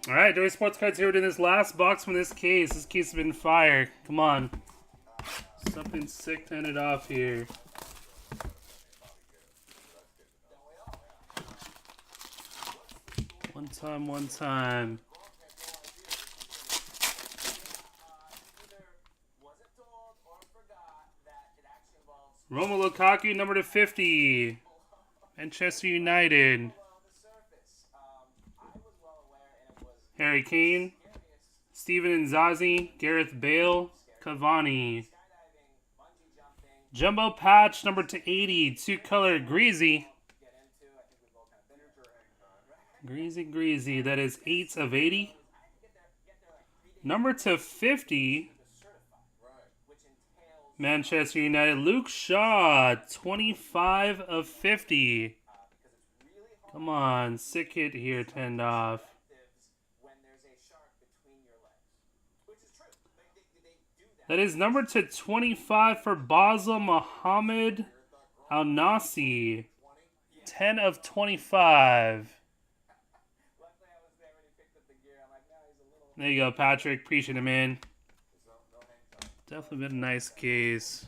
All right, Joey Sports Cards here in this last box from this case. This case has been fire. Come on. Something sick to end it off here. One time. Romelu Lukaku, number to 50. Manchester United. Harry Kane. Steven Nzazi. Gareth Bale. Cavani. Jumbo patch, number to 80. Two-color Greasy. Greasy. That is 8 of 80. Number to 50. Manchester United. Luke Shaw. 25 of 50. Come on. Sick hit here. 10 off. That is number to 25 for Basel Mohammed Al Nasi. 10 of 25. There you go, Patrick. Appreciate it, man. Definitely been a nice case.